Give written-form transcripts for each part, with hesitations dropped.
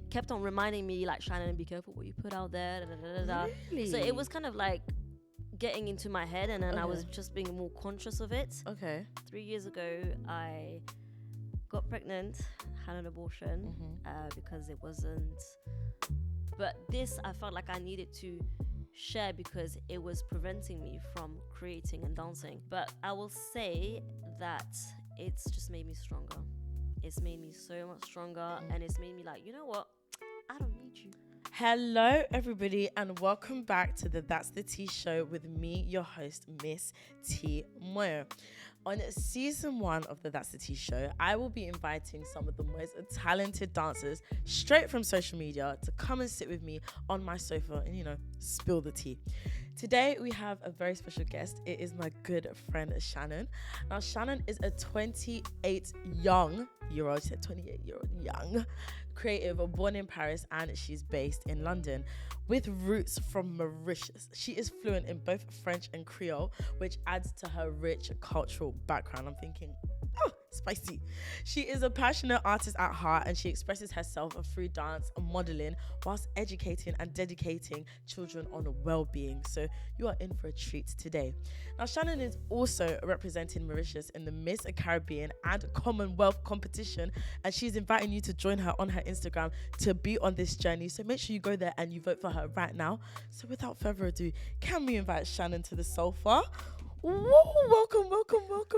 kept on reminding me, like, Shannon, be careful what you put out there. Da, da, da, da, da. Really? So it was kind of like getting into my head, and then I Okay. was just being more conscious of it. Okay. 3 years ago, I got pregnant, had an abortion, because it wasn't. But this, I felt like I needed to share because it was preventing me from creating and dancing. But I will say that it's just made me stronger. It's made me so much stronger, and it's made me like, you know what? I don't need you. Hello, everybody, and welcome back to the That's the Tea show with me, your host, Miss Tee Moyo. On season 1 of the That's the Tea show, I will be inviting some of the most talented dancers straight from social media to come and sit with me on my sofa and, spill the tea. Today, we have a very special guest. It is my good friend, Chanone. Now, Chanone is a 28-year-old young creative born in Paris, and she's based in London with roots from Mauritius. She is fluent in both French and Creole, which adds to her rich cultural background. I'm thinking, spicy. She is a passionate artist at heart, and she expresses herself through dance and modeling whilst educating and dedicating children on well-being. So you are in for a treat today. Now, Chanone is also representing Mauritius in the Miss Caribbean and Commonwealth competition, and she's inviting you to join her on her Instagram to be on this journey. So make sure you go there and you vote for her right now. So without further ado, can we invite Chanone to the sofa? Whoa, welcome,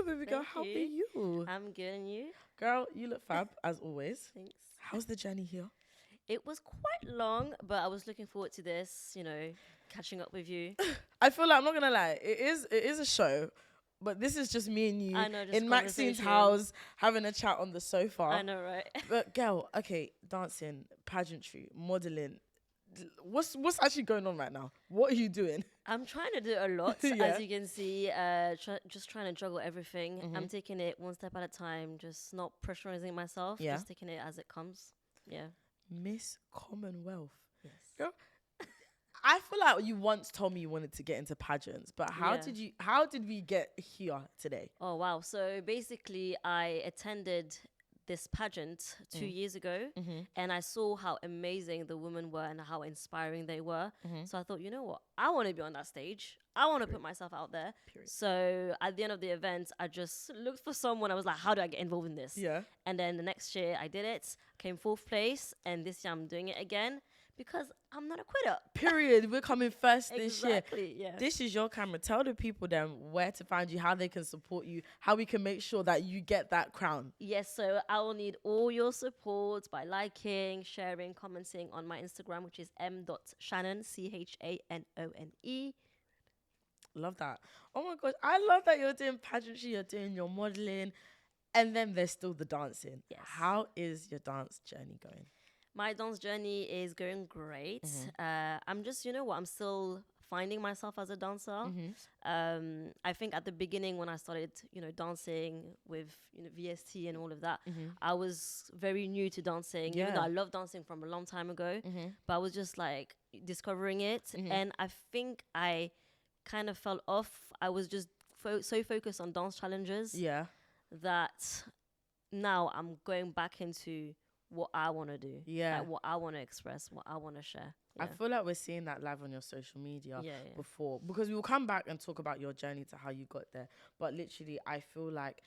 baby girl. How are you? I'm good, and you? Girl, you look fab, as always. Thanks. How's the journey here? It was quite long, but I was looking forward to this, catching up with you. I feel like, I'm not going to lie, it is a show, but this is just me and you I know, just in Maxine's conversation. house having a chat on the sofa. I know, right? But girl, okay, dancing, pageantry, modeling. What's actually going on right now? What are you doing? I'm trying to do a lot, Yeah. as you can see, just trying to juggle everything. I'm taking it one step at a time, just not pressurizing myself, Yeah. just taking it as it comes. Yeah. Miss Commonwealth. Yes. Girl, I feel like you once told me you wanted to get into pageants, but how did we get here today? Oh, wow. So basically, I attended this pageant 2 years ago, and I saw how amazing the women were and how inspiring they were. So I thought, you know what? I want to be on that stage. I want to put myself out there. Period. So at the end of the event, I just looked for someone. I was like, how do I get involved in this? Yeah. And then the next year I did it, came 4th place, and this year I'm doing it again because I'm not a quitter. Period. We're coming first this year. Exactly, yeah. This is your camera. Tell the people then where to find you, how they can support you, how we can make sure that you get that crown. Yes, so I will need all your support by liking, sharing, commenting on my Instagram, which is m.shannon, Chanone. Love that. Oh my gosh. I love that you're doing pageantry, you're doing your modeling, and then there's still the dancing. Yes. How is your dance journey going? My dance journey is going great. I'm just, I'm still finding myself as a dancer. I think at the beginning when I started, dancing with, VST and all of that, I was very new to dancing. Even though I love dancing from a long time ago, but I was just like discovering it. And I think I kind of fell off. I was just so focused on dance challenges that now I'm going back into what I want to do, like what I want to express, what I want to share. I feel like we're seeing that live on your social media Yeah. before, because we will come back and talk about your journey to how you got there. But literally, I feel like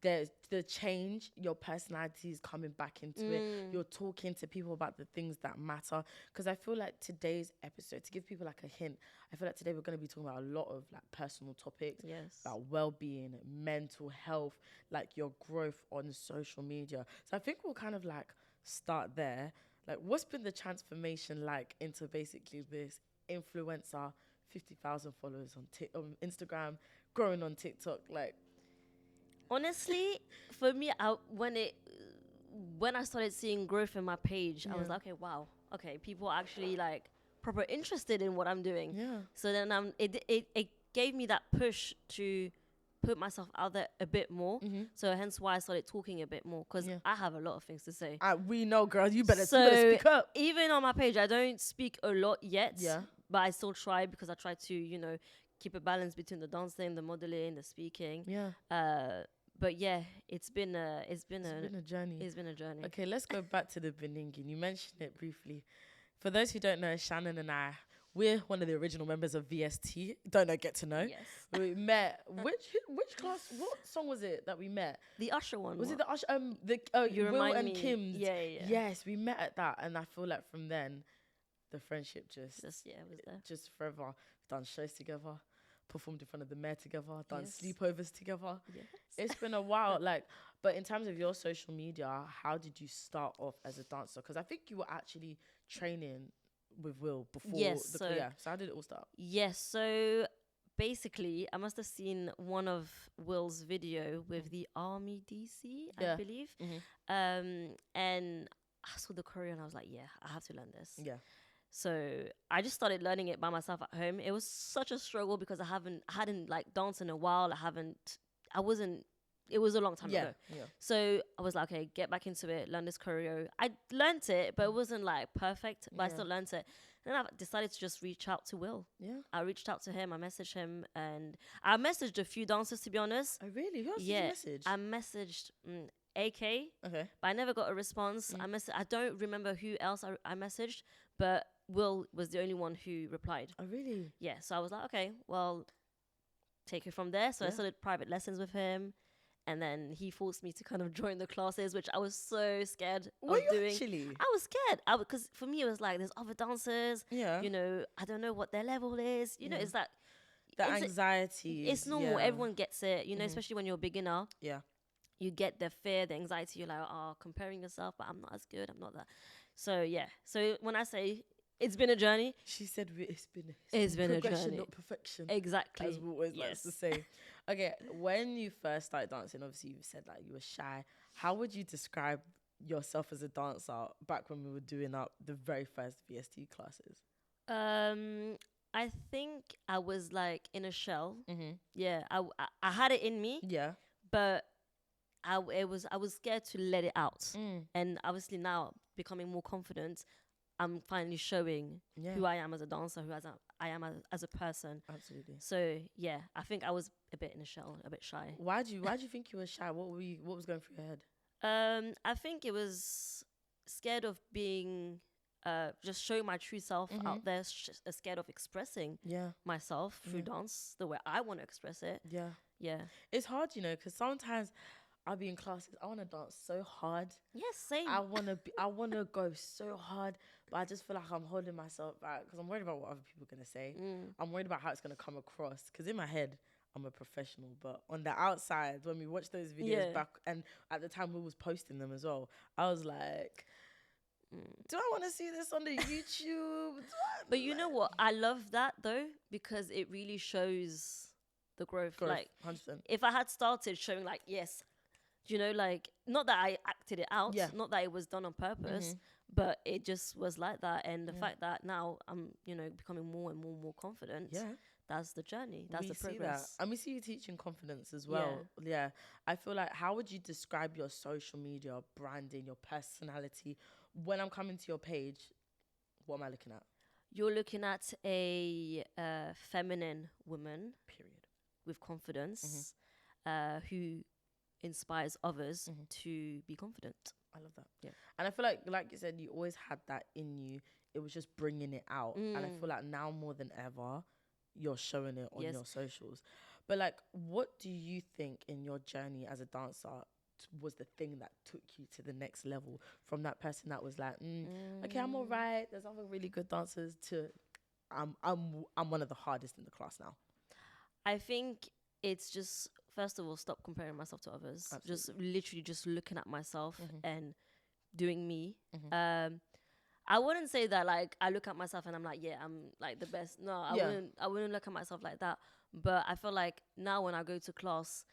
there's the change, your personality is coming back into it. You're talking to people about the things that matter. Because I feel like today's episode, to give people like a hint, I feel like today we're going to be talking about a lot of like personal topics, about well-being, mental health, like your growth on social media. So I think we'll kind of like start there. Like, what's been the transformation like into basically this influencer, 50,000 followers on Instagram, growing on TikTok, like? Honestly, for me, when I started seeing growth in my page, I was like, okay, wow, okay, people are actually like proper interested in what I'm doing. Yeah. So then it gave me that push to put myself out there a bit more. So hence why I started talking a bit more, because I have a lot of things to say. We know, girl. You better So speak up. even on my page, I don't speak a lot yet. Yeah. But I still try, because I try to, keep a balance between the dancing, the modeling, the speaking. Yeah. but yeah, it's been a journey. it's been a journey. Okay, let's go back to the Beninging. You mentioned it briefly. For those who don't know, Shannon and I, we're one of the original members of VST. Don't know, get to know. Yes. We met. Which class? What song was it that we met? The Usher one. Was what? it the Usher? You Will remind and me. Kim's. Yeah, yeah. Yes, we met at that, and I feel like from then, the friendship just was there. just forever. We've done shows together, performed in front of the mayor together, done Yes. sleepovers together. Yes. It's been a while, but in terms of your social media, how did you start off as a dancer? Because I think you were actually training with Will before. Yes, So how did it all start? Yes, so basically, I must have seen one of Will's video with the Army DC, I believe. And I saw the choreo and I was like, yeah, I have to learn this. Yeah. So I just started learning it by myself at home. It was such a struggle because I hadn't like danced in a while. It was a long time ago. Yeah. So I was like, okay, get back into it, learn this choreo. I learned it, but it wasn't like perfect, but I still learned it. And then I decided to just reach out to Will. Yeah. I reached out to him, I messaged him, and I messaged a few dancers, to be honest. Oh, really? Who else did you message? I messaged AK, okay. but I never got a response. I don't remember who else I messaged, but Will was the only one who replied. Oh, really? Yeah, so I was like, okay, well, take it from there. So I started private lessons with him. And then he forced me to kind of join the classes, which I was so scared of doing. Actually? I was scared. Because for me, it was like, there's other dancers. Yeah. You know, I don't know what their level is. You know, it's like... The anxiety. It's normal. Everyone gets it, you know, especially when you're a beginner. Yeah. You get the fear, the anxiety. You're like, oh, comparing yourself, but I'm not as good. I'm not that. So, yeah. So when I say it's been a journey... She said it's been a progression, journey. not perfection. Exactly. As we always like to say. Okay, when you first started dancing, obviously you said like you were shy. How would you describe yourself as a dancer back when we were doing up the very first VST classes? I think I was like in a shell. Yeah, I had it in me. Yeah, but I was scared to let it out. And obviously now becoming more confident, I'm finally showing who I am as a dancer, I am as a person. Absolutely. So yeah, I think I was a bit in a shell, a bit shy. Why do you think you were shy? What was going through your head? I think it was scared of being just showing my true self out there, scared of expressing myself through dance the way I want to express it. Yeah. It's hard, you know, because sometimes I'll be in classes, I want to dance so hard. Yes, same. I want to go so hard, but I just feel like I'm holding myself back because I'm worried about what other people are going to say. I'm worried about how it's going to come across because in my head, I'm a professional, but on the outside, when we watch those videos back, and at the time we was posting them as well, I was like, do I want to see this on the YouTube? But you know what? I love that though, because it really shows the growth. Like, 100%. if I had started showing like, yes, you know, like, not that I acted it out, not that it was done on purpose, but it just was like that. And the fact that now I'm, you know, becoming more and more confident. Yeah. That's the journey. That's the progress. See that. And we see you teaching confidence as well. Yeah. I feel like, how would you describe your social media branding, your personality? When I'm coming to your page, what am I looking at? You're looking at a feminine woman, period, with confidence, who inspires others to be confident. I love that. Yeah. And I feel like you said, you always had that in you. It was just bringing it out. And I feel like now more than ever, you're showing it on your socials. But like, what do you think in your journey as a dancer was the thing that took you to the next level, from that person that was like, okay, I'm all right, there's other really good dancers, to I'm one of the hardest in the class now? I think it's just, first of all, stop comparing myself to others. Absolutely. Just literally just looking at myself and doing me. I wouldn't say that like I look at myself and I'm like, yeah, I'm like the best. No, I wouldn't look at myself like that. But I feel like now when I go to class,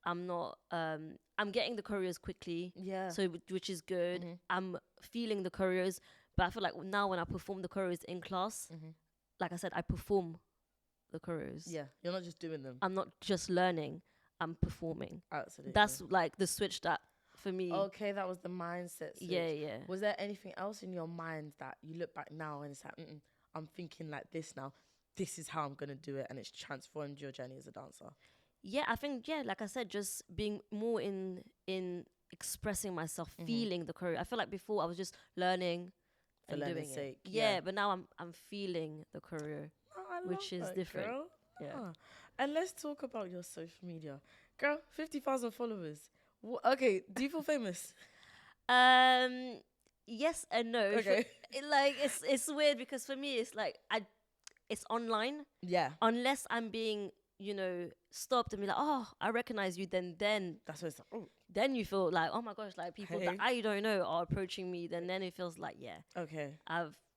I'm not I'm getting the choreos quickly. Yeah. So which is good. I'm feeling the choreos, but I feel like now when I perform the choreos in class, like I said, I perform the choreos. Yeah. You're not just doing them. I'm not just learning, I'm performing. Absolutely. That's like the switch that for me. Okay, that was the mindset switch. Yeah. Was there anything else in your mind that you look back now and it's like, I'm thinking like this now. This is how I'm going to do it, and it's transformed your journey as a dancer? Yeah, I think, yeah, like I said, just being more in expressing myself, feeling the choreo. I feel like before I was just learning For and learning doing it. sake, Yeah, but now I'm feeling the choreo, Oh, I love which is that, different. girl. Yeah. Ah. And let's talk about your social media. Girl, 50,000 followers. Okay, do you feel famous? Um yes and no. Okay. Like it's weird because for me it's like it's online. Yeah, Unless I'm being, stopped and be like, oh, I recognize you, then that's what it's like. Oh, then you feel like, oh my gosh, like people that hey. I don't know are approaching me, then it feels like, yeah, Okay.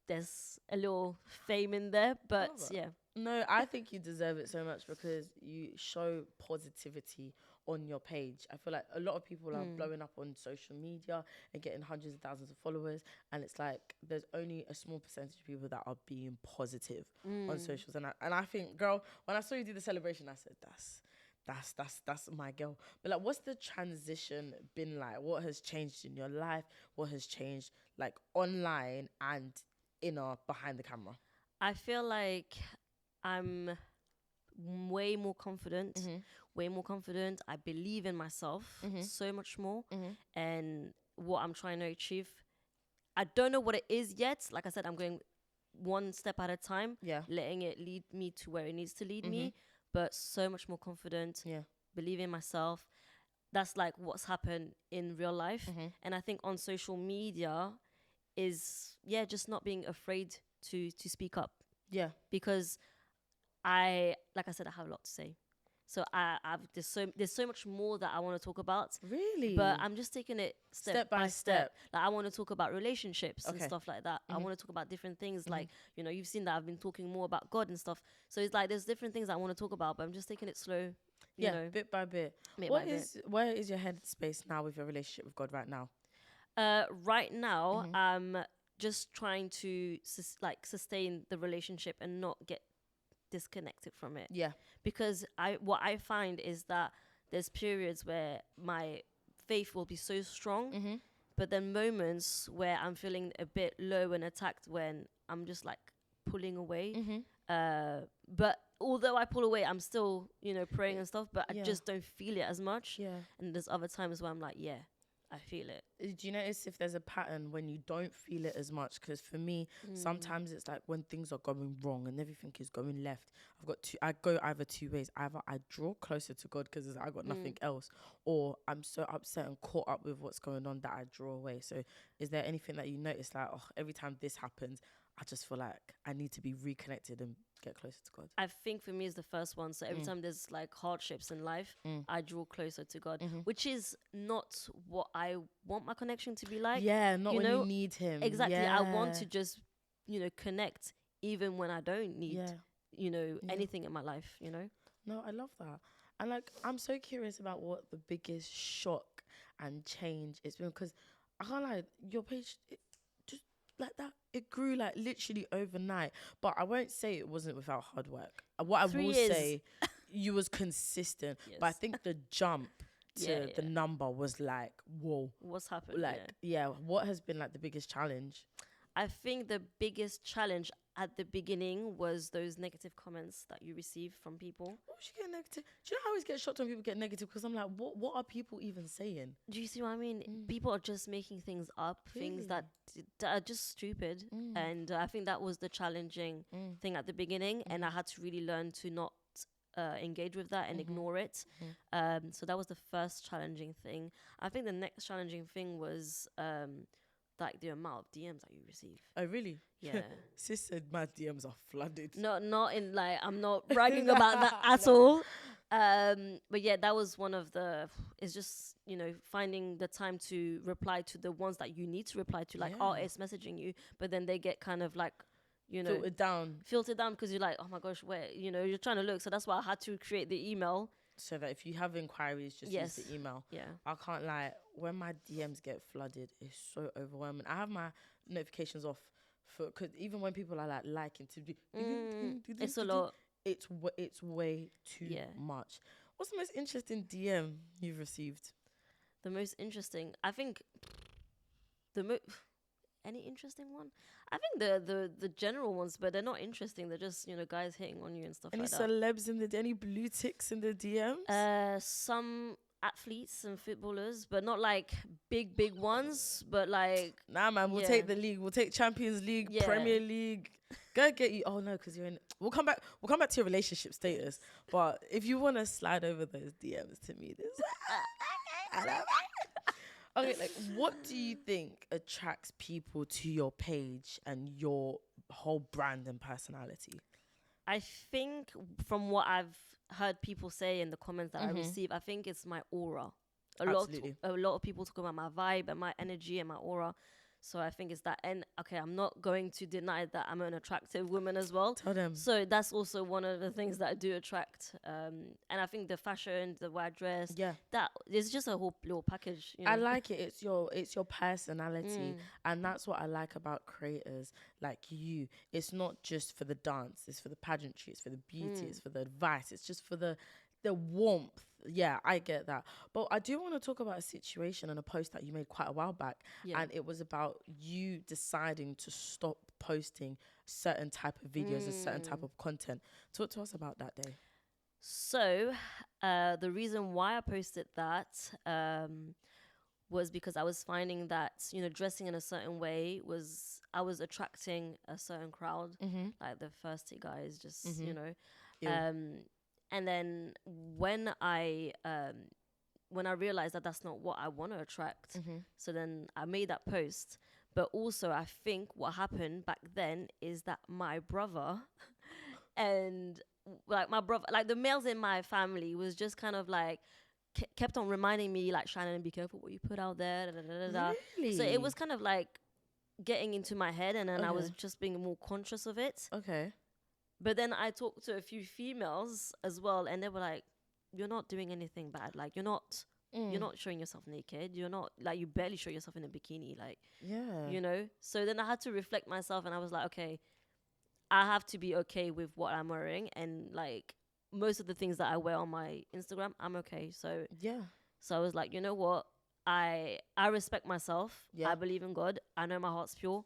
there's a little fame in there. I But love that. yeah. No, I think you deserve it so much because you show positivity on your page. I feel like a lot of people are blowing up on social media and getting hundreds of thousands of followers, and it's like there's only a small percentage of people that are being positive on socials. And I think, girl, when I saw you do the celebration, I said that's my girl. But like, what's the transition been like? What has changed in your life? What has changed like online and inner behind the camera? I feel like I'm way more confident, way more confident. I believe in myself so much more and what I'm trying to achieve. I don't know what it is yet. Like I said, I'm going one step at a time, Yeah. letting it lead me to where it needs to lead me, but so much more confident, Yeah. believing in myself. That's like what's happened in real life. And I think on social media is, yeah, just not being afraid to speak up, Yeah. because like I said, I have a lot to say. So there's so much more that I want to talk about, Really? but I'm just taking it step by by step. step. Like I want to talk about relationships and Okay. stuff like that. I want to talk about different things. Like, you've seen that I've been talking more about God and stuff. So it's like there's different things I want to talk about, but I'm just taking it slow. Yeah, bit by bit. Bit by bit. Where is your headspace now with your relationship with God right now? Right now, I'm just trying to sustain the relationship and not get disconnected from it. Yeah. Because what I find is that there's periods where my faith will be so strong, but then moments where I'm feeling a bit low and attacked, when I'm just like pulling away. But although I pull away, I'm still, praying and stuff, but I just don't feel it as much. Yeah. And there's other times where I'm like, yeah, I feel it. Do you notice if there's a pattern when you don't feel it as much? Because for me, sometimes it's like when things are going wrong and everything is going left, I go either two ways. Either I draw closer to God because I got nothing else, or I'm so upset and caught up with what's going on that I draw away. So is there anything that you notice, like, oh, every time this happens, I just feel like I need to be reconnected and get closer to God? I think for me is the first one. So every time there's like hardships in life, I draw closer to God, which is not what I want my connection to be like. Yeah, not when you need Him. Exactly. Yeah. I want to just, connect even when I don't need, anything in my life, No, I love that. And like, I'm so curious about what the biggest shock and change it's been, because I can't lie, your page, just like that, it grew like literally overnight. But I won't say it wasn't without hard work. What I 3 will years. say, you was consistent. Yes. But I think the jump to Yeah, the number was like, whoa. What's happened? Like, yeah, what has been like the biggest challenge? I think the biggest challenge at the beginning was those negative comments that you receive from people. What was you get negative? Do you know how I always get shocked when people get negative? Because I'm like, what are people even saying? Do you see what I mean? People are just making things up, things that are just stupid. And I think that was the challenging thing at the beginning. And I had to really learn to not engage with that and ignore it. So that was the first challenging thing. I think the next challenging thing was like the amount of DMs that you receive. Oh, really? Yeah. Sis said my DMs are flooded. Not in like, I'm not bragging about that at all. But yeah, that was one of the, it's just, finding the time to reply to the ones that you need to reply to, like artists messaging you, but then they get kind of like, filtered down because you're like, oh my gosh, where, you're trying to look. So that's why I had to create the email. so that if you have inquiries, just use the email. Yeah. I can't lie, when my DMs get flooded, it's so overwhelming. I have my notifications off because even when people are like liking to do, It's a lot. It's way too much. What's the most interesting DM you've received? The most interesting, I think, any interesting one? I think the general ones, but they're not interesting. They're just, guys hitting on you and stuff Any like that. celebs any blue ticks in the DMs? Some athletes and footballers, but not like big ones, but like, Nah, man, we'll take the league. We'll take Champions League, Premier League. Go get you. Oh no, because you're in. We'll come back. We'll come back to your relationship status. But if you want to slide over those DMs to me, this. Okay, like, what do you think attracts people to your page and your whole brand and personality? I think from what I've heard people say in the comments that I receive, I think it's my aura. A lot of people talk about my vibe and my energy and my aura. So I think it's that. And okay, I'm not going to deny that I'm an attractive woman as well. Tell them. So that's also one of the things that I do attract. And I think the fashion, the way I dress, that it's just a whole little package. I like it. It's your personality, and that's what I like about creators like you. It's not just for the dance. It's for the pageantry. It's for the beauty. It's for the advice. It's just for the warmth. Yeah, I get that. But I do want to talk about a situation and a post that you made quite a while back. Yeah. And it was about you deciding to stop posting certain type of videos, a certain type of content. Talk to us about that day. So the reason why I posted that was because I was finding that, dressing in a certain way I was attracting a certain crowd, like the thirsty guys, just, and then when I realized that that's not what I want to attract, so then I made that post. But also I think what happened back then is that my brother and like the males in my family was just kind of like kept on reminding me like, Chanone, be careful what you put out there. Really? So it was kind of like getting into my head, and then I was just being more conscious of it. Okay. But then I talked to a few females as well, and they were like, you're not doing anything bad. Like, you're not showing yourself naked. You're not, like, you barely show yourself in a bikini. Like, So then I had to reflect myself, and I was like, okay, I have to be okay with what I'm wearing. And, like, most of the things that I wear on my Instagram, I'm okay. So, So I was like, you know what? I respect myself. I believe in God. I know my heart's pure.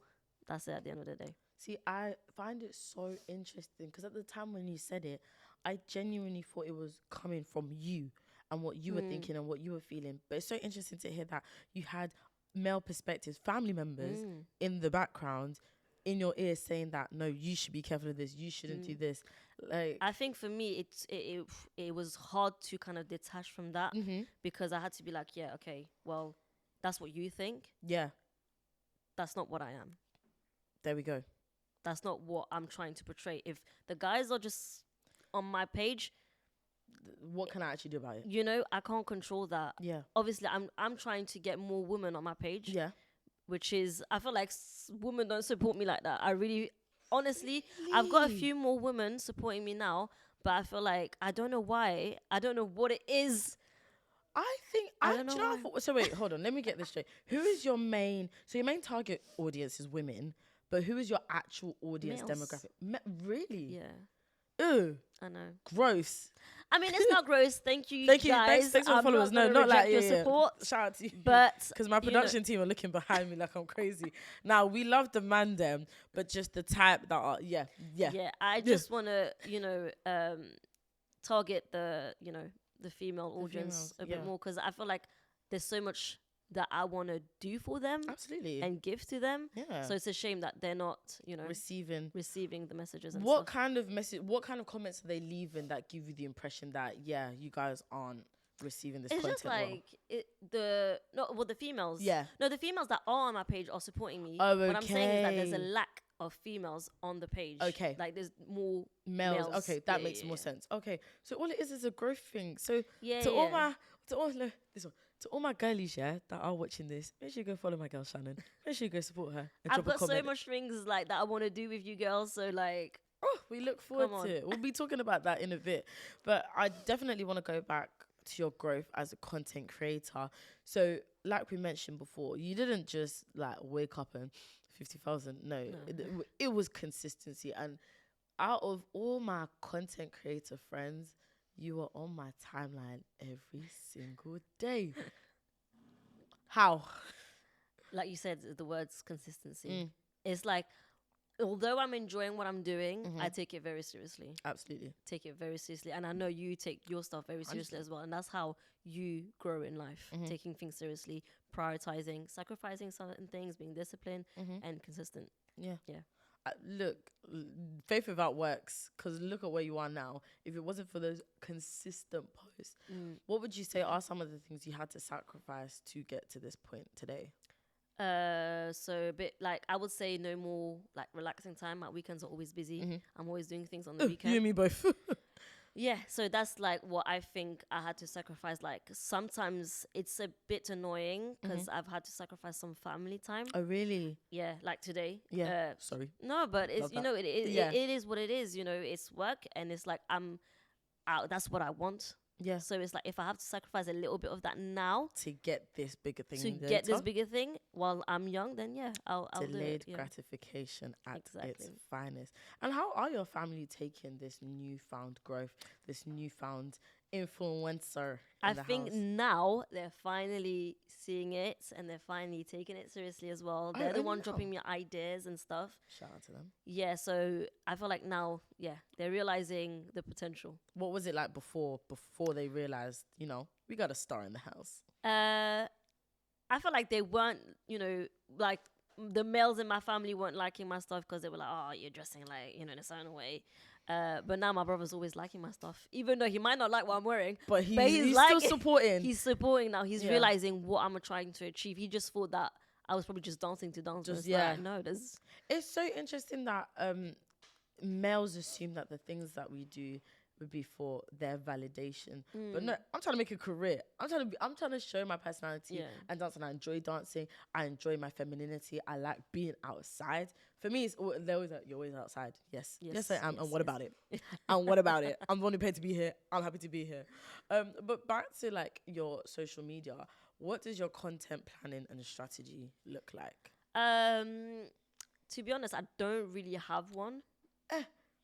That's it at the end of the day. See, I find it so interesting because at the time when you said it, I genuinely thought it was coming from you and what you were thinking and what you were feeling. But it's so interesting to hear that you had male perspectives, family members in the background, in your ear saying that, no, you should be careful of this. You shouldn't do this. Like, I think for me, it was hard to kind of detach from that because I had to be like, yeah, okay, well, that's what you think. Yeah. That's not what I am. There we go. That's not what I'm trying to portray. If the guys are just on my page, what can I actually do about it? I can't control that. Yeah. Obviously, I'm trying to get more women on my page. Yeah. Which is, I feel like women don't support me like that. I really, honestly, I've got a few more women supporting me now, but I feel like, I don't know why. I don't know what it is. I think, so wait, hold on. Let me get this straight. Who is your main target audience is women, but who is your actual audience demographic? Really? Yeah. Ew. I know. Gross. I mean, it's not gross. Thank you, guys. Thanks for followers. No, not like your support. Shout out to you. But because my production team are looking behind me like I'm crazy. Now we love the man them, but just the type that are yeah. I just want to target the female audience a bit more, because I feel like there's so much that I want to do for them, absolutely, and give to them. Yeah. So it's a shame that they're not, receiving the messages. And what stuff. kind of message? What kind of comments are they leaving that give you the impression that you guys aren't receiving this content? It's just like the females. Yeah. No, the females that are on my page are supporting me. Oh, okay. What I'm saying is that there's a lack of females on the page. Okay. Like there's more males. Okay, that makes more sense. Okay, so all it is a growth thing. So to all my girlies, that are watching this, make sure you go follow my girl Chanone. Make sure you go support her. I've got so much things like that I want to do with you girls. So like, we look forward to it. We'll be talking about that in a bit. But I definitely want to go back to your growth as a content creator. So like we mentioned before, you didn't just like wake up and 50,000. No. It was consistency. And out of all my content creator friends, you were on my timeline every single day. How? like you said, the words consistency. It's like, although I'm enjoying what I'm doing, I take it very seriously. Absolutely. Take it very seriously. And I know you take your stuff very seriously as well. And that's how you grow in life, taking things seriously, prioritizing, sacrificing certain things, being disciplined and consistent. Yeah. Yeah. Look, faith without works, because look at where you are now. If it wasn't for those consistent posts, what would you say are some of the things you had to sacrifice to get to this point today? So a bit like, I would say no more like relaxing time. My weekends are always busy. I'm always doing things on the weekend. You and me both. Yeah, so that's like what I think I had to sacrifice. Like sometimes it's a bit annoying because I've had to sacrifice some family time. Oh, really? Yeah, like today. Yeah. Sorry. No, but it's, Love you that. know, Yeah. it is what it is. You know, it's work, and it's like I'm out. That's what I want. Yeah. So it's like, if I have to sacrifice a little bit of that now To get this bigger thing to get this bigger thing while I'm young, then yeah, I'll do it. Delayed Yeah. gratification at its Exactly. finest. And how are your family taking this newfound growth, this newfound influencer I in the think house? now they're finally seeing it, and they're finally taking it seriously as well. They're the only one now? dropping me ideas and stuff. Shout out to them. Yeah, so I feel like now, yeah, they're realizing the potential. What was it like before they realized, you know, we got a star in the house? I feel like they weren't, you know, like the males in my family weren't liking my stuff because they were like, oh, you're dressing like, you know, in a certain way. But now my brother's always liking my stuff, even though he might not like what I'm wearing. But he's like, still supporting. He's supporting now. He's realizing what I'm trying to achieve. He just thought that I was probably just dancing to dance. Just, like, no, there's... It's so interesting that males assume that the things that we do would be for their validation. But no, I'm trying to make a career. I'm trying to show my personality and dance, and I enjoy dancing. I enjoy my femininity. I like being outside. For me, they're always like, you're always outside. Yes, I am. And what about it? And what about it? I'm the one who paid to be here. I'm happy to be here. But back to like your social media, what does your content planning and strategy look like? To be honest, I don't really have one.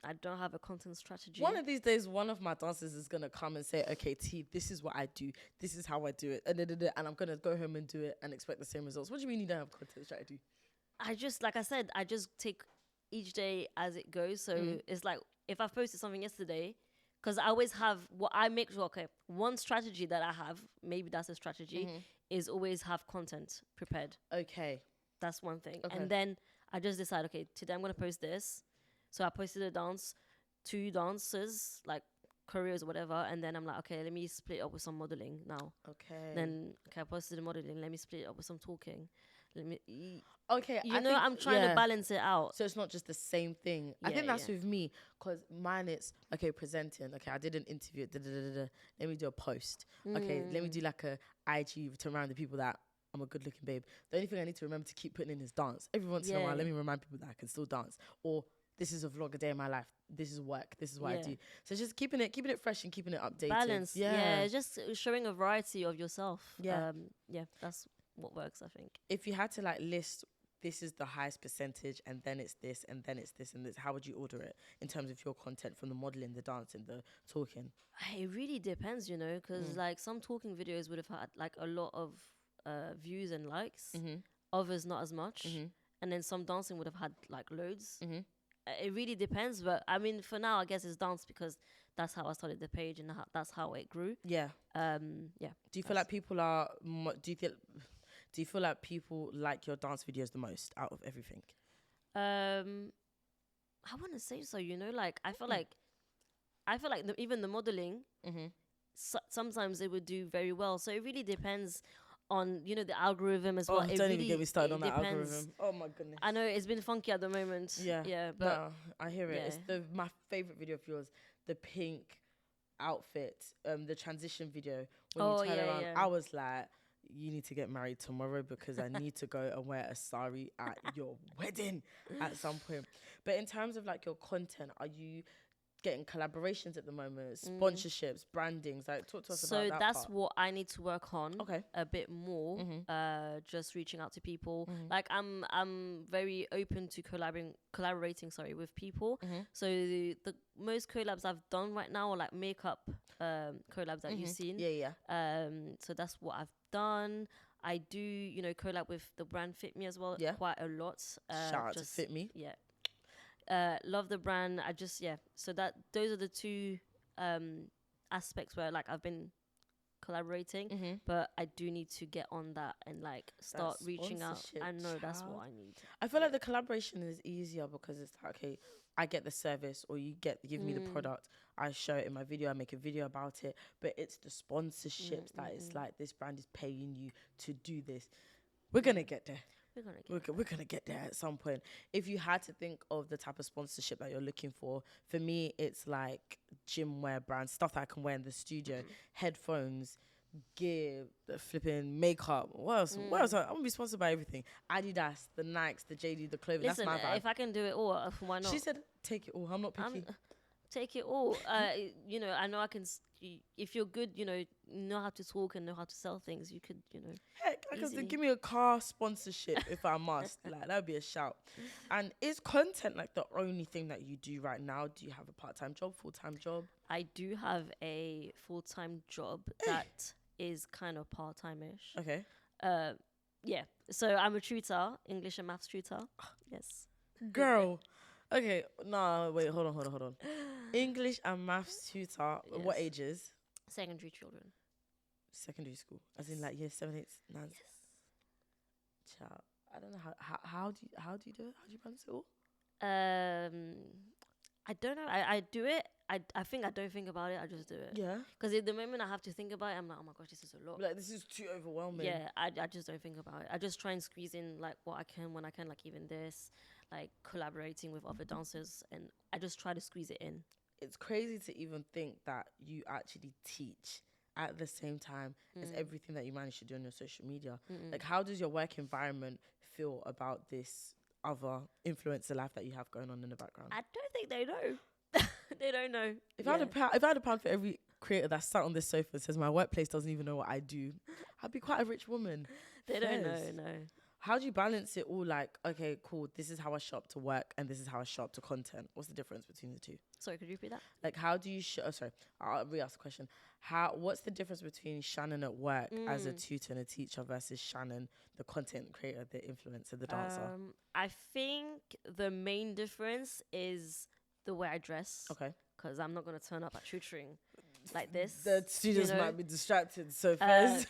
I don't have a content strategy. One of these days, one of my dancers is going to come and say, okay, T, this is what I do. This is how I do it. And I'm going to go home and do it and expect the same results. What do you mean you don't have content strategy? I just, like I said, I just take each day as it goes. So it's like, if I've posted something yesterday, because I always have what I make sure, okay, one strategy that I have, maybe that's a strategy, is always have content prepared. Okay. That's one thing. Okay. And then I just decide, okay, today I'm going to post this. So I posted a dance, 2 dances, like choreos or whatever. And then I'm like, okay, let me split it up with some modeling now. Okay. Then, okay, I posted the modeling. Let me split it up with some talking. Okay. I'm trying to balance it out. So it's not just the same thing. I think that's with me, because mine it's, okay, presenting. Okay, I did an interview. Let me do a post. Okay, let me do like a IG to remind the people that I'm a good looking babe. The only thing I need to remember to keep putting in is dance. Every once in a while, let me remind people that I can still dance. Or this is a vlog, a day in my life. This is work. This is what I do. So just keeping it fresh and keeping it updated. Balance. Yeah, just showing a variety of yourself. Yeah. That's what works, I think. If you had to like list, this is the highest percentage, and then it's this, and then it's this, and this, how would you order it in terms of your content, from the modeling, the dancing, the talking? It really depends, you know, because like some talking videos would have had like a lot of views and likes. Others not as much. And then some dancing would have had like loads. It really depends, but I mean, for now, I guess it's dance because that's how I started the page, and that's how it grew. Yeah. Do you feel like people are? Do you feel like people like your dance videos the most out of everything? I want to say so. You know, like I feel like even the modeling. Sometimes it would do very well. So it really depends on, you know, the algorithm as well. Don't really, even get me started on that depends. algorithm. Oh my goodness. I know it's been funky at the moment. Yeah, but no, I hear it. It's my favorite video of yours, the pink outfit, the transition video. When you turn around, I was like, you need to get married tomorrow because I need to go and wear a sari at your wedding at some point. But in terms of like your content, are you getting collaborations at the moment, sponsorships, brandings? Like, talk to us about that. So that's what I need to work on a bit more. Just reaching out to people. Like I'm very open to collaborating with people. So the most collabs I've done right now are like makeup collabs that you've seen. Yeah. So that's what I've done. I do, collab with the brand Fit Me as well, Yeah. quite a lot. Shout out to Fit Me. Yeah. Love the brand. I just, yeah. So those are the two aspects where like I've been collaborating, but I do need to get on that and like start reaching out. I know that's what I need. I feel like the collaboration is easier because it's like, okay, I get the service, or you give me the product, I show it in my video, I make a video about it, but it's the sponsorships that it's like, this brand is paying you to do this. We're gonna get there. We're gonna get there at some point. If you had to think of the type of sponsorship that you're looking for me, it's like gym wear brands, stuff that I can wear in the studio, headphones, gear, the flipping makeup. What else? What else? I'm gonna be sponsored by everything. Adidas, the Nikes, the JD, the clothing. Listen, that's my vibe. if I can do it all, why not? She said, "Take it all." I'm not picky. Take it all. I know I can. If you're good, know how to talk and know how to sell things. You could, Heck, I can give me a car sponsorship if I must. Like, that'd be a shout. And is content like the only thing that you do right now? Do you have a part-time job, full-time job? I do have a full-time job that is kind of part-time-ish. Okay. Yeah. So I'm a tutor, English and maths tutor. Yes. Girl. Okay. No, wait. Hold on. English and maths tutor. Yes. What ages? Secondary children. Secondary school, as in like year 7, 8, 9. Yes. Child, I don't know how do you do it? How do you balance it all? I don't know. I do it. I think I don't think about it. I just do it. Yeah. Because at the moment I have to think about it, I'm like, oh my gosh, this is a lot. Like, this is too overwhelming. Yeah. I just don't think about it. I just try and squeeze in like what I can when I can, like even this, like collaborating with other dancers, and I just try to squeeze it in. It's crazy to even think that you actually teach at the same time as everything that you manage to do on your social media. Like, how does your work environment feel about this other influencer life that you have going on in the background? I don't think they know. They don't know. If I had a pound for every creator that sat on this sofa and says my workplace doesn't even know what I do, I'd be quite a rich woman. They don't know, no. How do you balance it all? Like, okay, cool, this is how I show up to work and this is how I show up to content. What's the difference between the two? Sorry, could you repeat that? Like, how do you I'll re-ask the question. What's the difference between Shannon at work as a tutor and a teacher versus Shannon, the content creator, the influencer, the dancer? I think the main difference is the way I dress. Okay. Because I'm not going to turn up at tutoring like this. The students might be distracted, so first.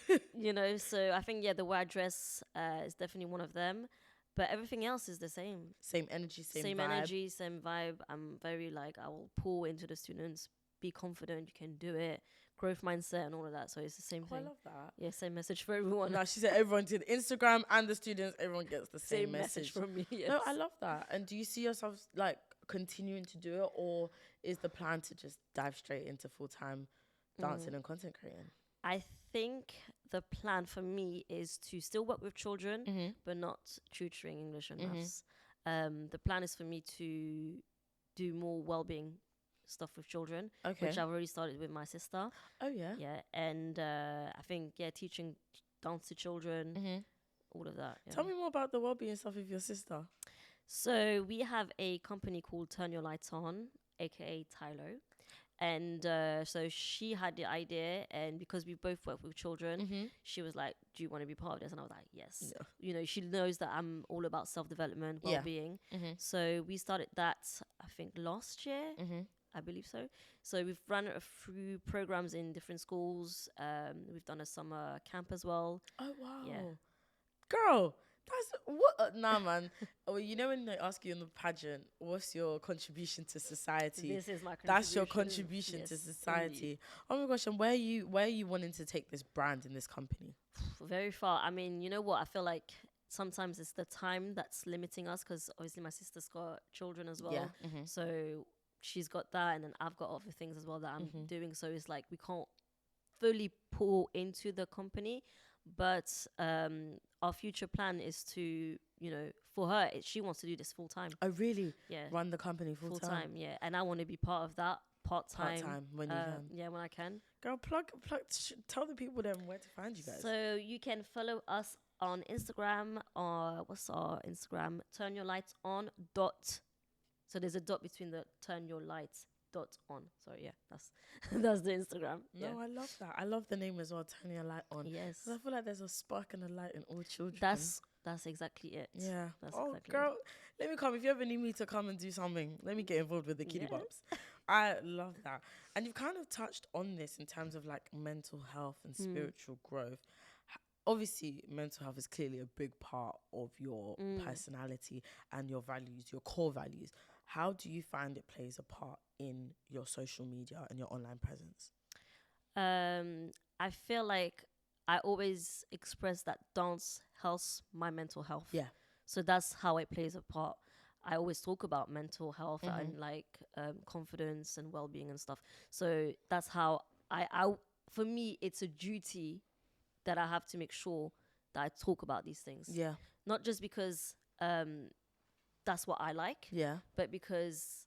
So I think, the way I dress is definitely one of them. But everything else is the same. Same energy, same vibe. Energy, same vibe. I'm very I will pour into the students, be confident, you can do it, growth mindset and all of that. So it's the same thing. I love that. Yeah, same message for everyone. No, she said everyone did Instagram and the students, everyone gets the same message from me. Yes. No, I love that. And do you see yourself like continuing to do it, or is the plan to just dive straight into full-time dancing and content creating? I think the plan for me is to still work with children, but not tutoring English and maths. The plan is for me to do more wellbeing stuff with children, which I've already started with my sister. Oh, yeah? Yeah, and I think, teaching dance to children, all of that. Yeah. Tell me more about the wellbeing stuff with your sister. So we have a company called Turn Your Lights On, aka Tylo. And so she had the idea, and because we both work with children, she was like, do you want to be part of this? And I was like, yes. Yeah. She knows that I'm all about self-development, well-being. So we started that, I think, last year. I believe so. So we've run a few programs in different schools. We've done a summer camp as well. Oh, wow. Yeah. Girl, that's what? Nah, man. When they ask you in the pageant, what's your contribution to society? This is my contribution. That's your contribution to society. Indeed. Oh my gosh! And where are you wanting to take this brand in this company? Very far. I mean, you know what? I feel like sometimes it's the time that's limiting us, because obviously my sister's got children as well. Yeah. So she's got that, and then I've got other things as well that I'm doing. So it's like we can't fully pour into the company. But our future plan is to, for her, she wants to do this full time. Oh, really? Yeah. Run the company full time? Yeah. And I want to be part of that part-time. Part-time, when you can. Yeah, when I can. Girl, tell the people then where to find you guys. So you can follow us on Instagram, or what's our Instagram? Turn Your Lights On dot. So there's a dot between the Turn Your Lights dot on. Sorry, yeah, that's that's the Instagram. No, Yeah. I love that. I love the name as well, Turning a Light On. Yes. 'Cause I feel like there's a spark and a light in all children. That's exactly it. Yeah. That's Oh, exactly girl, let me come. If you ever need me to come and do something, let me get involved with the kiddie Yes. bumps. I love that. And you've kind of touched on this in terms of like mental health and spiritual growth. Obviously, mental health is clearly a big part of your personality and your values, your core values. How do you find it plays a part in your social media and your online presence? I feel like I always express that dance helps my mental health. Yeah. So that's how it plays a part. I always talk about mental health and like confidence and well-being and stuff. So that's how I for me it's a duty that I have to make sure that I talk about these things. Yeah. Not just because that's what I like, Yeah. but because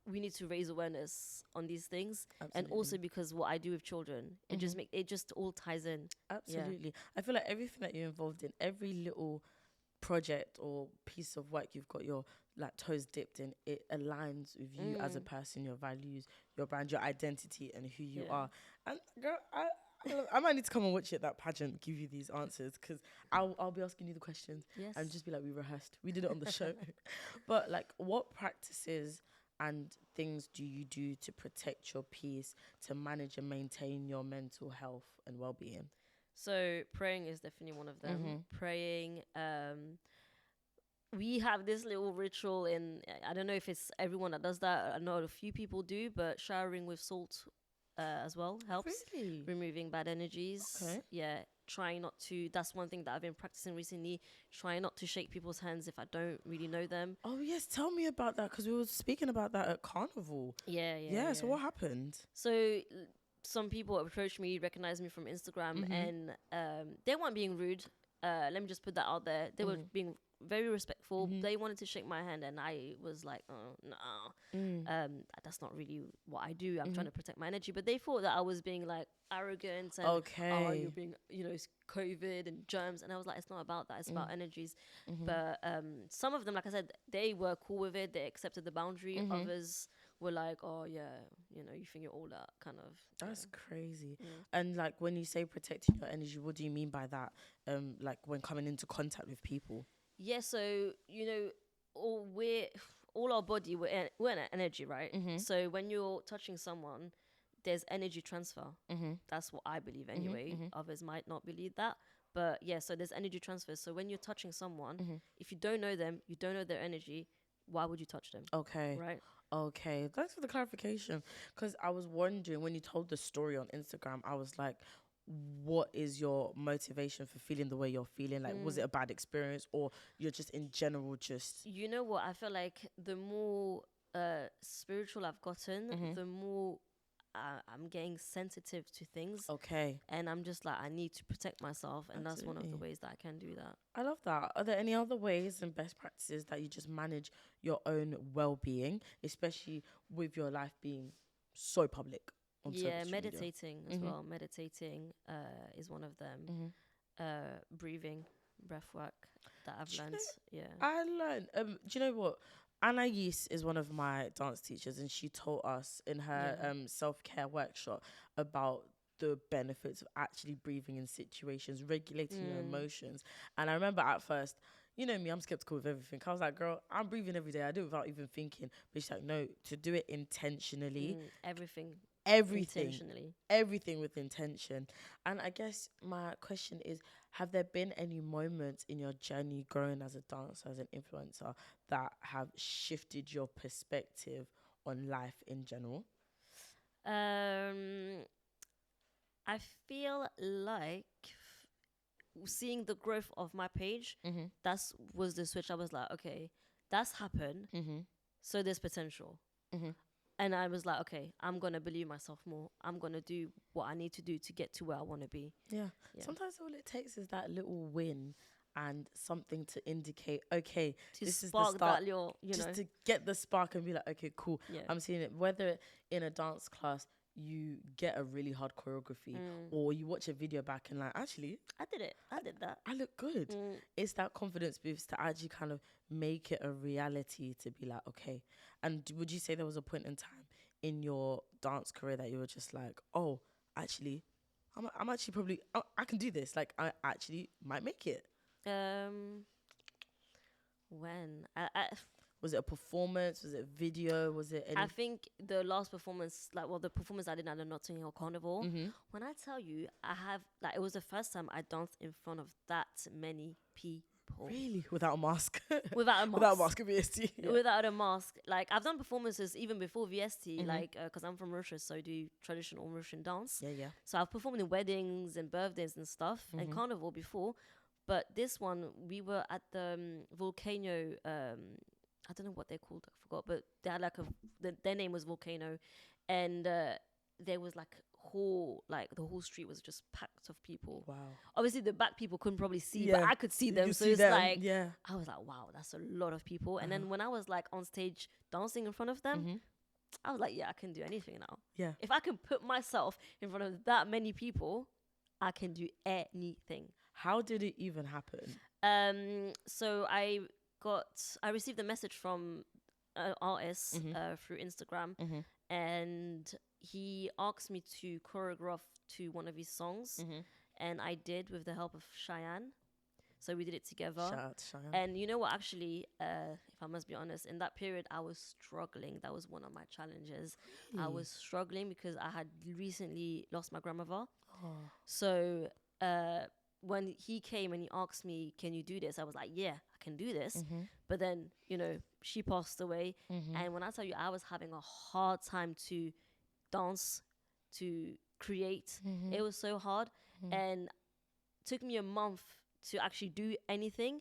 we need to raise awareness on these things. Absolutely. And also because what I do with children, it just all ties in. Absolutely. I feel like everything that you're involved in, every little project or piece of work you've got your like toes dipped in, it aligns with you as a person, your values, your brand, your identity, and who you are. And girl, I might need to come and watch it, that pageant, give you these answers, because I'll be asking you the questions and just be like, we rehearsed, we did it on the show. But like, what practices and things do you do to protect your peace, to manage and maintain your mental health and well-being? So praying is definitely one of them. Praying. We have this little ritual I don't know if it's everyone that does that. I know a few people do, but showering with salt as well helps. Really? Removing bad energies. Okay. Yeah. Trying not to, that's one thing that I've been practicing recently. Trying not to shake people's hands if I don't really know them. Oh, yes. Tell me about that, because we were speaking about that at Carnival. Yeah. So what happened? So some people approached me, recognized me from Instagram, and they weren't being rude. Let me just put that out there. They were being very respectful. They wanted to shake my hand, and I was like, oh, no. That's not really what I do. I'm trying to protect my energy. But they thought that I was being like arrogant and, oh, you're being, it's COVID and germs. And I was like, it's not about that. It's about energies. But some of them, like I said, they were cool with it. They accepted the boundary. Others were like, oh yeah, you think you're all that kind of. That's crazy. And like, when you say protecting your energy, what do you mean by that? Like when coming into contact with people? Yeah, so all our body, we're an energy, right? So when you're touching someone, there's energy transfer. That's what I believe anyway. Others might not believe that. But yeah, so there's energy transfer. So when you're touching someone, if you don't know them, you don't know their energy, why would you touch them? Okay. Right? Okay. Thanks for the clarification. Because I was wondering, when you told the story on Instagram, I was like, what is your motivation for feeling the way you're feeling? Like, was it a bad experience, or you're just in general just... You know what? I feel like the more spiritual I've gotten, the more I'm getting sensitive to things. Okay. And I'm just like, I need to protect myself. And that's one of the ways that I can do that. I love that. Are there any other ways and best practices that you just manage your own well-being, especially with your life being so public? Meditating as well. Meditating is one of them. Breathing, breath work that I've learned. I learned. Do you know what? Anais is one of my dance teachers, and she taught us in her self-care workshop about the benefits of actually breathing in situations, regulating your emotions. And I remember at first, you know me, I'm skeptical of everything. I was like, girl, I'm breathing every day. I do it without even thinking. But she's like, no, to do it intentionally. Everything with intention. And I guess my question is, have there been any moments in your journey growing as a dancer, as an influencer, that have shifted your perspective on life in general? I feel like seeing the growth of my page, was the switch. I was like, okay, that's happened, so there's potential. And I was like, okay, I'm going to believe myself more. I'm going to do what I need to do to get to where I want to be. Yeah. Sometimes all it takes is that little win and something to indicate, okay, to this is spark the start. That little, just to get the spark and be like, okay, cool. Yeah. I'm seeing it. Whether in a dance class you get a really hard choreography, or you watch a video back and like, actually, I did that. I look good. It's that confidence boost to actually kind of make it a reality, to be like, okay. And would you say there was a point in time in your dance career that you were just like, oh, actually, I'm actually probably, I can do this. Like, I actually might make it. When Was it a performance? Was it a video? Was it any? I think the last performance, the performance I did at the Notting Hill Carnival, when I tell you, it was the first time I danced in front of that many people. Really? Without a mask? Without a mask. Without a mask of VST? Yeah. Without a mask. Like, I've done performances even before VST, Mhm. because I'm from Mauritius, so I do traditional Mauritian dance. Yeah. So I've performed in weddings and birthdays and stuff, and carnival before. But this one, we were at the Volcano, I don't know what they're called, I forgot, but they had their name was Volcano, and there was the whole street was just packed of people. Wow. Obviously the back people couldn't probably see, Yeah. but I could see You them. could So see it's them, yeah. I was like, wow, that's a lot of people. And then when I was on stage dancing in front of them, I was like, yeah, I can do anything now. Yeah. If I can put myself in front of that many people, I can do anything. How did it even happen? So I received a message from an artist through Instagram, and he asked me to choreograph to one of his songs, and I did with the help of Cheyenne. So we did it together. Shout out to Cheyenne. And you know what? Actually, if I must be honest, in that period, I was struggling. That was one of my challenges. I was struggling because I had recently lost my grandmother. Oh. So when he came and he asked me, can you do this? I was like, yeah, I can do this. But then, she passed away. And when I tell you, I was having a hard time to dance, to create. It was so hard. And it took me a month to actually do anything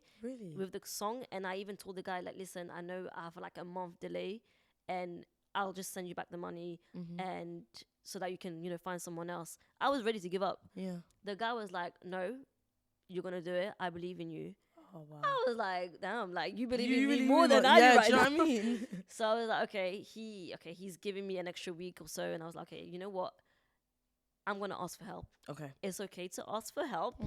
with the song. And I even told the guy, listen, I know I have a month delay, and I'll just send you back the money, and so that you can, find someone else. I was ready to give up. Yeah. The guy was like, no, you're going to do it. I believe in you. Oh, wow. I was like, damn, you believe You in me really more do than not- I do yeah, right do you know now. what I mean? So I was like, he's giving me an extra week or so. And I was like, okay, you know what? I'm going to ask for help. Okay. It's okay to ask for help.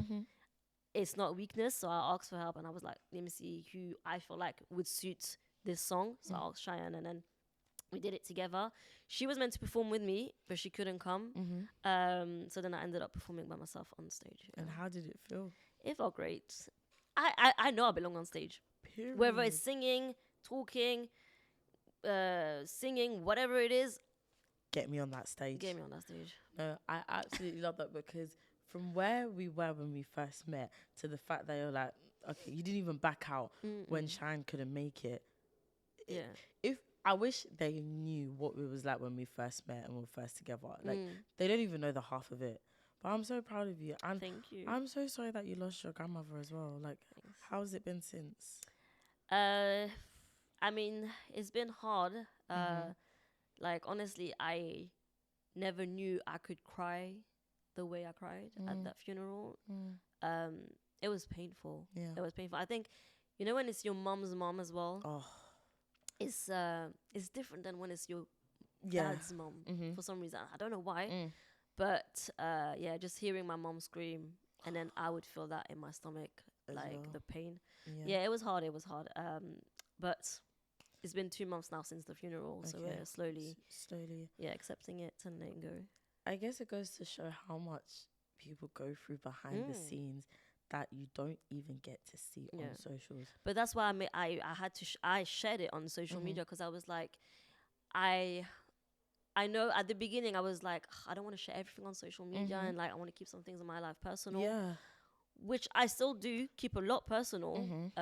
It's not weakness. So I asked for help, and I was like, let me see who I feel like would suit this song. So I asked Cheyenne, and then we did it together. She was meant to perform with me, but she couldn't come. So then I ended up performing by myself on stage. And how did it feel? It felt great. I know I belong on stage. Period. Whether it's singing, talking, singing, whatever it is, Get me on that stage. get me on that stage. No, I absolutely love that, because from where we were when we first met to the fact that you're like, okay, you didn't even back out when Shine couldn't make it. Yeah. If I wish they knew what it was like when we first met and we were first together. They don't even know the half of it. But I'm so proud of you. And Thank you. I'm so sorry that you lost your grandmother as well. Thanks. How's it been since? I mean, it's been hard. Honestly, I never knew I could cry the way I cried at that funeral. It was painful. Yeah. It was painful. I think, when it's your mom's mom as well, Oh, it's different than when it's your yeah. dad's mom for some reason. I don't know why. But just hearing my mom scream, and then I would feel that in my stomach, As well. the pain. Yeah. Yeah, it was hard. But it's been 2 months now since the funeral, so Okay. we're slowly Slowly. accepting it and letting go. I guess it goes to show how much people go through behind the scenes that you don't even get to see on socials. But that's why I had to I shared it on social media, because I was like, I know at the beginning I was like, I don't want to share everything on social media, and I want to keep some things in my life personal. Yeah. Which I still do keep a lot personal.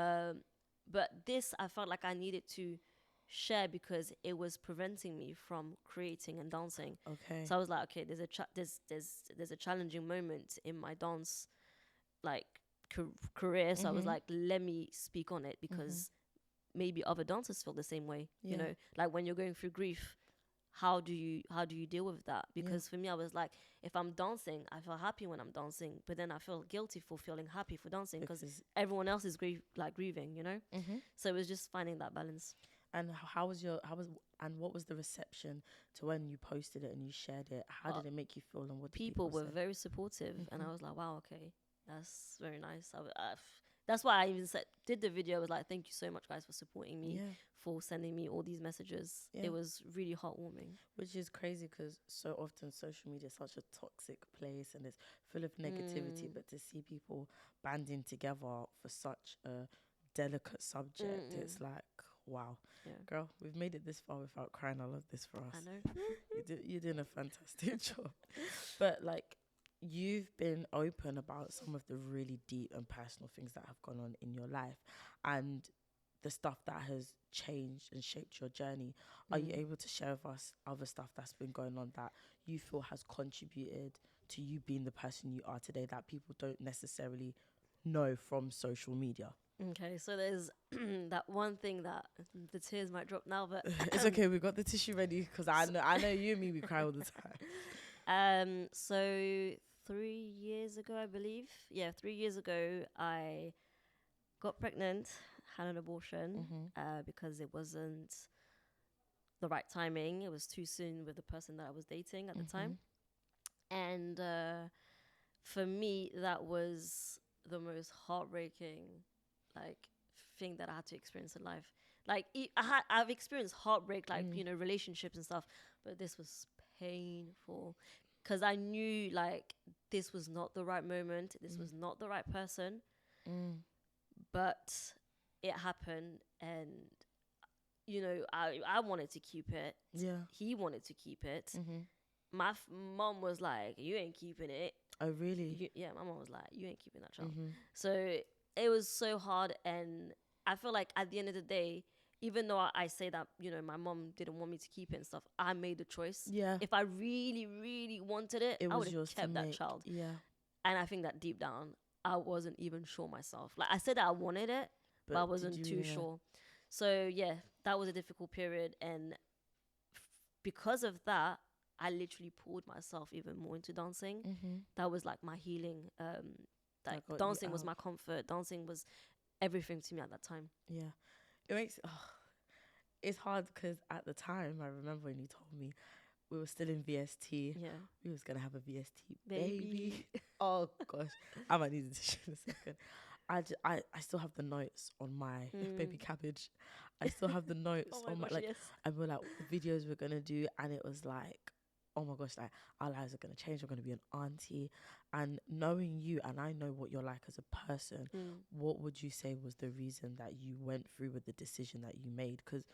But this I felt like I needed to share because it was preventing me from creating and dancing. Okay. So I was like, okay, there's a challenging moment in my dance career. So I was like, let me speak on it, because maybe other dancers feel the same way. You know, when you're going through grief, how do you deal with that? Because for me, I was like, if I'm dancing, I feel happy when I'm dancing, but then I feel guilty for feeling happy for dancing because everyone else is grieving, So it was just finding that balance. And what was the reception to when you posted it and you shared it? How did it make you feel, and what did People were say? very supportive, and I was like, wow, okay, that's very nice. That's why I even did the video. I was like, thank you so much, guys, for supporting me, Yeah. for sending me all these messages. Yeah. It was really heartwarming. Which is crazy because so often social media is such a toxic place and it's full of negativity. But to see people banding together for such a delicate subject, it's like, wow. Yeah. Girl, we've made it this far without crying. I love this for us. I know. You're doing a fantastic job. But like, you've been open about some of the really deep and personal things that have gone on in your life and the stuff that has changed and shaped your journey. Are you able to share with us other stuff that's been going on that you feel has contributed to you being the person you are today that people don't necessarily know from social media? Okay, so there's that one thing that the tears might drop now, but It's okay. We got the tissue ready because I know you and me, we cry all the time. So 3 years ago, I believe. Yeah, 3 years ago, I got pregnant, had an abortion, because it wasn't the right timing. It was too soon with the person that I was dating at the time. And for me, that was the most heartbreaking, like, thing that I had to experience in life. Like, I've experienced heartbreak, like, relationships and stuff, but this was painful because I knew, like, this was not the right moment. This was not the right person. But it happened, and I wanted to keep it. Yeah. He wanted to keep it. My mom was like, you ain't keeping it. Oh, really? Yeah, my mom was like, you ain't keeping that child. So it was so hard, and I feel like at the end of the day, even though I say that, my mom didn't want me to keep it and stuff, I made the choice. Yeah. If I really, really wanted it, I would have kept that child. Yeah. And I think that deep down, I wasn't even sure myself. Like, I said that I wanted it, but I wasn't too sure. So yeah, that was a difficult period, and because of that, I literally poured myself even more into dancing. That was like my healing. Like, dancing was my comfort. Dancing was everything to me at that time. Yeah, it makes it's hard because at the time I remember when you told me we were still in VST. Yeah, we was gonna have a VST baby. Oh gosh, I might need a tissue in a second. I still have the notes on my baby cabbage. I still have the notes on my like. Yes. I were like the videos we're gonna do, and it was like, oh my gosh, like our lives are gonna change. We're gonna be an auntie, and knowing you, and I know what you're like as a person. What would you say was the reason that you went through with the decision that you made? Because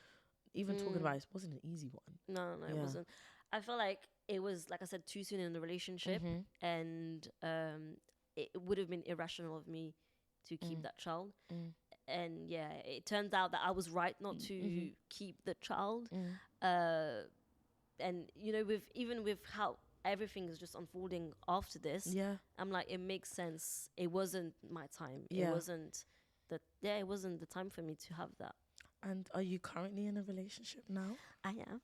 even talking about it wasn't an easy one. No, it wasn't. I feel like it was, like I said, too soon in the relationship, and it would have been irrational of me to keep that child. And yeah, it turns out that I was right not to keep the child. And with how everything is just unfolding after this, I'm like, it makes sense. It wasn't my time. It wasn't the time for me to have that. And are you currently in a relationship now? I am.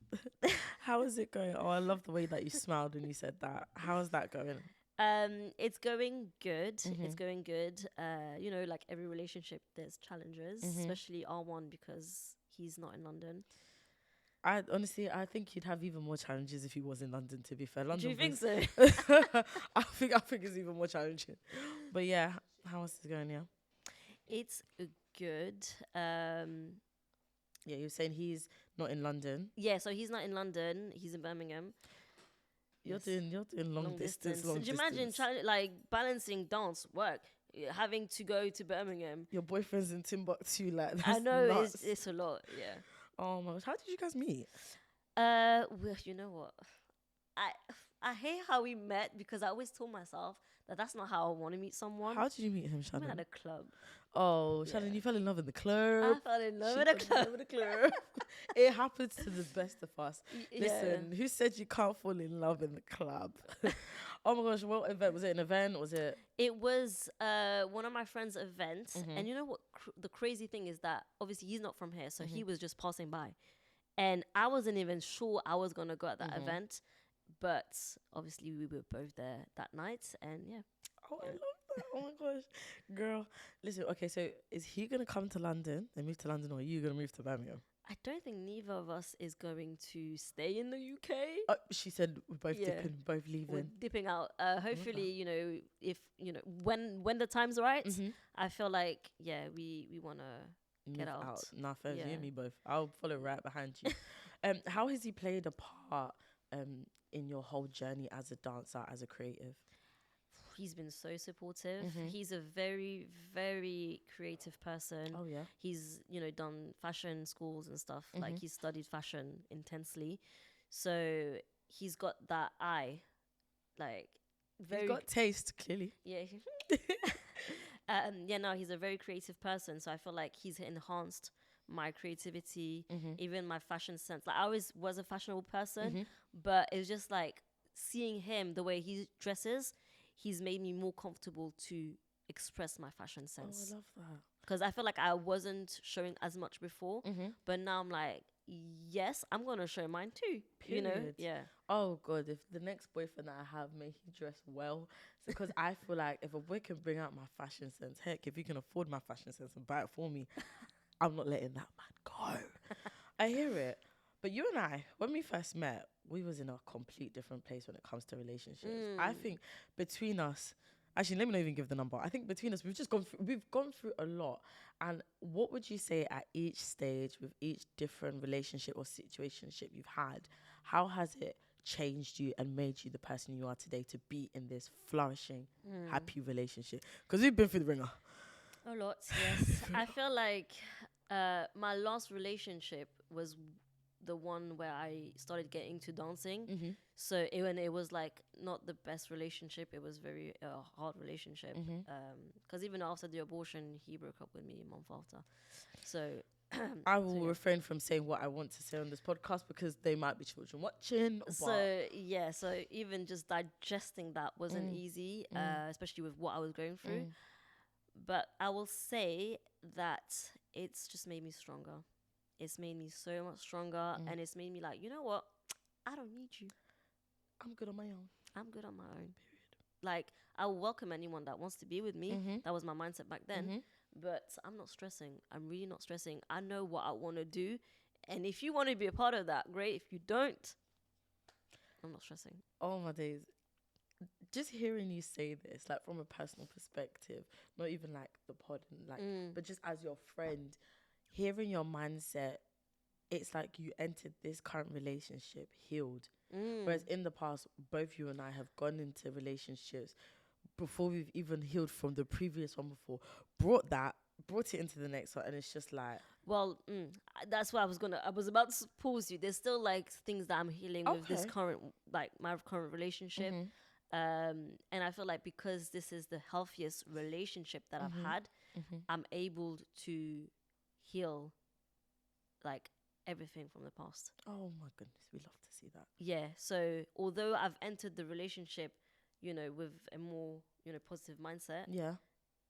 How is it going? Oh, I love the way that you smiled when you said that. How is that going? It's going good. It's going good. Like every relationship, there's challenges, especially our one, because he's not in London. I think you'd have even more challenges if he was in London, to be fair. London. Do you think so? I think it's even more challenging. But yeah, how else is it going? Yeah, it's good. Yeah, you're saying he's not in London. Yeah, so he's not in London. He's in Birmingham. You're doing long distance. Do you imagine like balancing dance work, having to go to Birmingham? Your boyfriend's in Timbuktu, like that's I know nuts. it's a lot. Yeah. Oh my gosh, how did you guys meet? Well, you know what? I hate how we met, because I always told myself that that's not how I want to meet someone. How did you meet him, Chanone? We met at a club. Oh, Chanone, you fell in love in the club. I fell in love in the club. It happens to the best of us. Listen, who said you can't fall in love in the club? Oh my gosh, what event? Was it an event? Was it? It was one of my friend's events. And you know what? The crazy thing is that obviously he's not from here, so he was just passing by. And I wasn't even sure I was going to go at that event. But obviously we were both there that night, and yeah. Oh, I love that. Oh my gosh. Girl, listen, okay, so is he going to come to London and move to London, or are you going to move to Birmingham? I don't think neither of us is going to stay in the UK. She said we're both Yeah. dipping, both We're leaving. dipping out. that. Hopefully, if when the time's right, Mhm. I feel like we wanna get Move out. Nah, first, you Yeah. and me both. I'll follow right behind you. How has he played a part in your whole journey as a dancer, as a creative? He's been so supportive. Mhm. He's a very, very creative person. Oh yeah. He's, done fashion schools and stuff. Like Mhm. he's studied fashion intensely. So he's got that eye. Like very He's got taste, clearly. yeah. No, he's a very creative person. So I feel like he's enhanced my creativity, Mhm. even my fashion sense. Like I always was a fashionable person, Mhm. but it's just like seeing him, the way he dresses, he's made me more comfortable to express my fashion Oh, sense. I love that. Because I feel like I wasn't showing as much before, Mhm. but now I'm like, yes, I'm gonna show mine too. Period. Yeah. Oh god, if the next boyfriend that I have, may he dress well. Because I feel like if a boy can bring out my fashion sense, heck, if he can afford my fashion sense and buy it for me, I'm not letting that man go. I hear it. But you and I, when we first met, we was in a complete different place when it comes to relationships. I think between us, actually, let me not even give the number. I think between us, we've gone through a lot. And what would you say at each stage with each different relationship or situationship you've had? How has it changed you and made you the person you are today to be in this flourishing, happy relationship? Because we've been through the ringer. A lot, yes. I feel like my last relationship was the one where I started getting into dancing. Mm-hmm. So when it was like not the best relationship, it was very hard relationship. Because even after the abortion, he broke up with me a month after. So I will yeah. refrain from saying what I want to say on this podcast because they might be children watching. So even just digesting that wasn't easy, especially with what I was going through. But I will say that it's just made me stronger. It's made me so much stronger, and it's made me like, you know what? I don't need you. I'm good on my own. I'm good on my own. Period. Like I will welcome anyone that wants to be with me. That was my mindset back then. But I'm not stressing. I'm really not stressing. I know what I want to do, and if you want to be a part of that, great. If you don't, I'm not stressing. Oh my days. Just hearing you say this, like from a personal perspective, not even like the pod, and like, but just as your friend, hearing your mindset, it's like you entered this current relationship healed. Whereas in the past, both you and I have gone into relationships before we've even healed from the previous one before, brought it into the next one, and it's just like, well, that's why I was about to pause you. There's still like things that I'm healing with this current, like my current relationship. And I feel like because this is the healthiest relationship that I've had, I'm able to heal like everything from the past. oh my goodness, we love to see that. Yeah. So although I've entered the relationship, with a more, positive mindset, Yeah,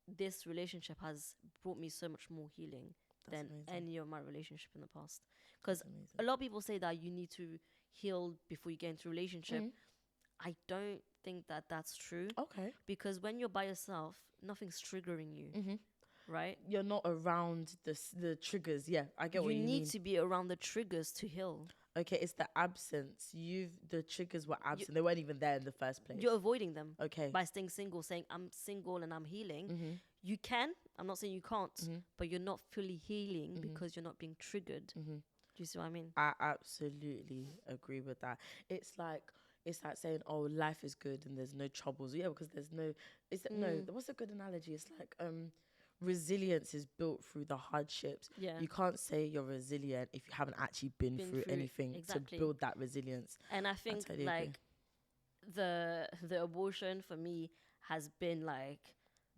this relationship has brought me so much more healing than amazing. any of my relationship in the past. Because a lot of people say that you need to heal before you get into a relationship. I don't think that that's true. Okay. Because when you're by yourself, nothing's triggering you, right? You're not around the triggers. Yeah, I get what you mean. You need to be around the triggers to heal. Okay, it's the absence. The triggers were absent. They weren't even there in the first place. You're avoiding them. Okay. By staying single, saying I'm single and I'm healing. You can. I'm not saying you can't, but you're not fully healing because you're not being triggered. Do you see what I mean? I absolutely agree with that. It's like saying, "Oh, life is good and there's no troubles." Yeah, because there's no. No? What's a good analogy? It's like resilience is built through the hardships. Yeah. You can't say you're resilient if you haven't actually been through anything to build that resilience. And I think like the abortion for me has been like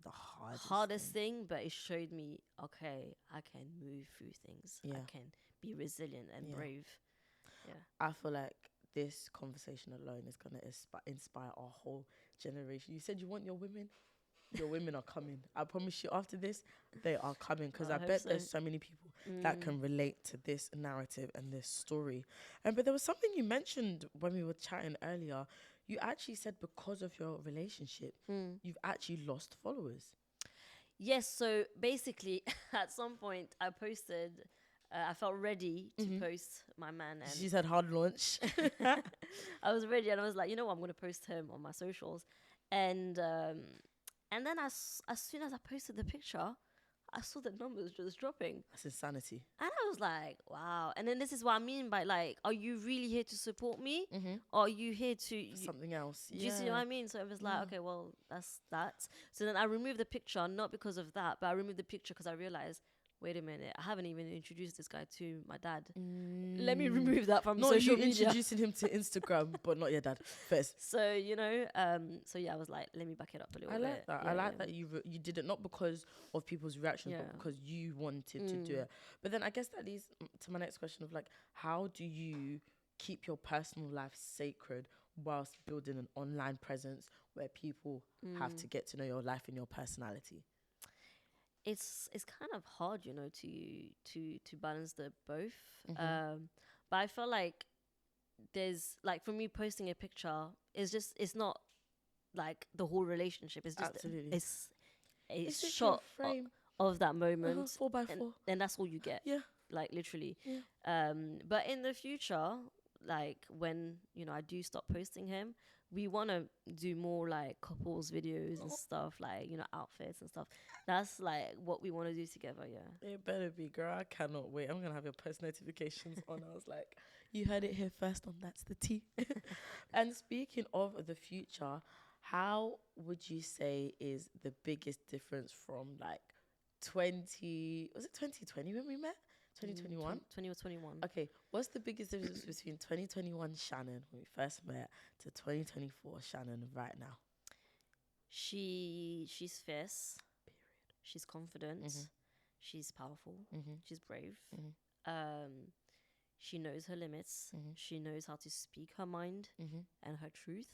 the hardest thing, but it showed me, okay, I can move through things. Yeah. I can be resilient and brave. Yeah. I feel like this conversation alone is going to inspire our whole generation. You said you want your women? Your women are coming. I promise you, after this, they are coming, because I bet there's so many people that can relate to this narrative and this story. But there was something you mentioned when we were chatting earlier. You actually said because of your relationship, you've actually lost followers. Yes. So basically, at some point, I posted I felt ready to post my man, and She said hard launch. I was ready, and I was like, you know what, I'm gonna post him on my socials, and then as soon as I posted the picture, I saw the numbers just dropping. That's insanity. And I was like, wow. And then this is what I mean by like, are you really here to support me? Or are you here to Something else. do you see what I mean? So it was like, okay, well, that's that. So then I removed the picture, not because of that, but I removed the picture because I realized, wait a minute, I haven't even introduced this guy to my dad. Let me remove that from Not social you media. introducing him to Instagram, but not your dad first. So, you know, so yeah, I was like, let me back it up a little bit. I like that. Yeah, I like that you did it not because of people's reactions, Yeah. but because you wanted to do it. But then I guess that leads to my next question of like, how do you keep your personal life sacred whilst building an online presence where people have to get to know your life and your personality? It's kind of hard, you know, to balance the both. But I feel like there's like, for me, posting a picture is just, it's not like the whole relationship. It's just Absolutely. it's It's just shot your frame. of that moment, 4x4. and that's all you get. Yeah. Like literally. Yeah. But in the future, like when, you know, I do stop posting him, we want to do more like couples videos and stuff, like, you know, outfits and stuff. That's like what we want to do together. Yeah. It better be, girl. I cannot wait. I'm gonna have your post notifications on. I was like, you heard it here first on That's the Tea. And speaking of the future, how would you say is the biggest difference from like 2020 when we met? 2021? 2021. Okay, what's the biggest difference between 2021 Shannon when we first met to 2024 Shannon right now? She's fierce. She's confident. She's powerful. She's brave. She knows her limits. She knows how to speak her mind and her truth.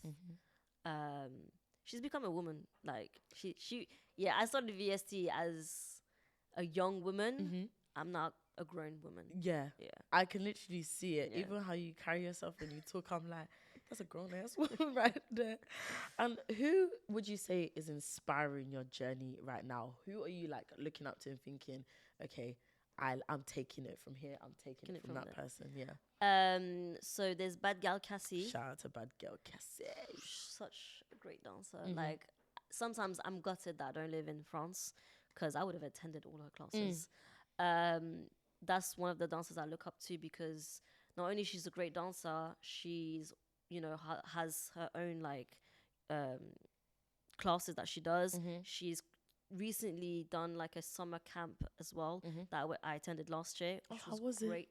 She's become a woman. Like she yeah, I started VST as a young woman. I'm not a grown woman. Yeah. I can literally see it. Yeah. Even how you carry yourself when you talk, I'm like, that's a grown ass woman right there. And who would you say is inspiring your journey right now? Who are you like looking up to and thinking, okay, I'm taking it from here. I'm taking it from that person. Yeah. So there's Bad Gal Cassie. Shout out to Bad Girl Cassie. Such a great dancer. Like sometimes I'm gutted that I don't live in France because I would have attended all her classes. That's one of the dancers I look up to because not only she's a great dancer, she's, you know, has her own like classes that she does. She's recently done like a summer camp as well that I attended last year. How was great.